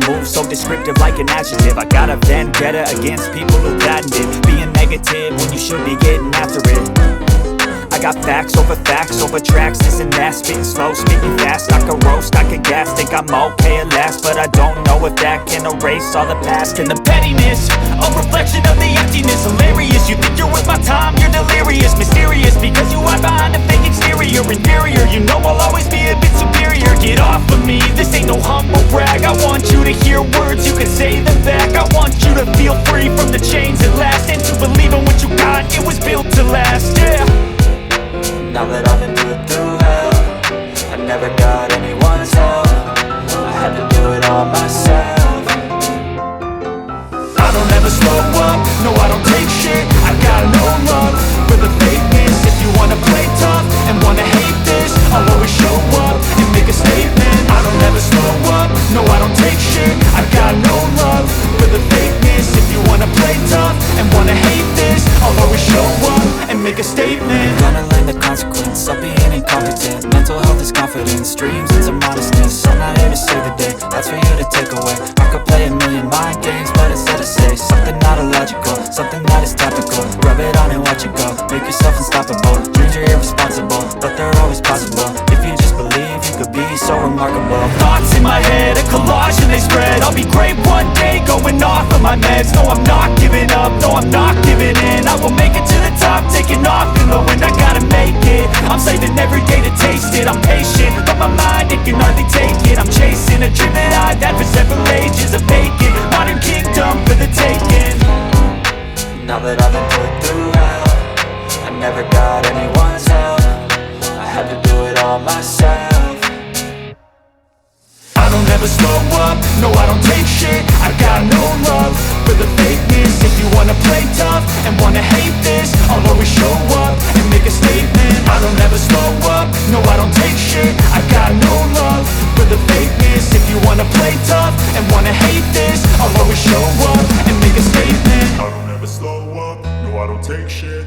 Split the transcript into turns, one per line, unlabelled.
move so descriptive like an adjective. I got a vendetta against people who patented being negative when you should be getting after it. I got facts over tracks, this and that. Spitting slow, spitting fast, I can roast, I can gas. Think I'm okay at last, but I don't know if that can erase all the past. And the pettiness, a reflection of the emptiness. Hilarious, you think you're with my time, you're delirious. Mysterious, because you hide behind a fake exterior. Inferior, you know I'll always be a bit superior. Get off of me, this ain't no humble brag. I want you to hear words, you can say them back. I want you to feel free from the chains at last, and to believe in what you got, it was built to last, yeah.
Now that I've been through hell, I never got anyone's help. I had to do it all myself.
I don't ever slow up, no I don't take shit. I got no love for the fakeness. If you wanna play tough and wanna hate this, I'll always show up and make a statement. I don't ever slow up, no I don't take shit. I got no love for the fakeness. If you wanna play tough and wanna hate this, I'll always show up and make a statement.
Gonna learn the consequence of being incompetent. Mental health is confidence, dreams into modestness. I'm not here to save the day, that's for you to take away. I could play a million mind games, but instead I say something not illogical, something that is topical. Rub it on and watch it go, make yourself unstoppable. Dreams are irresponsible, but they're always possible. If you just believe, you could be so remarkable.
Thoughts in my head, a collage and they spread. I'll be great one day, going off of my meds. No, I'm not giving up, no, I'm not giving in. I will make it to the top, taking off in the wind. I gotta make it, I'm saving every day to taste it. I'm patient, but my mind, it can hardly take it. I'm chasing a dream that I've had for several ages. A vacant, modern kingdom for the taking.
Now that I've been put through hell, I never got anyone's help. I had to do it all myself.
I don't ever slow up, no I don't take shit. I got no love for the fakeness. If you wanna play tough and wanna hate this, I'll always show up and make a statement. I don't ever slow up, no I don't take shit. I got no love for the fakeness. If you wanna play tough and wanna hate this, I'll always show up and make a statement.
I don't ever slow up, no I don't take shit.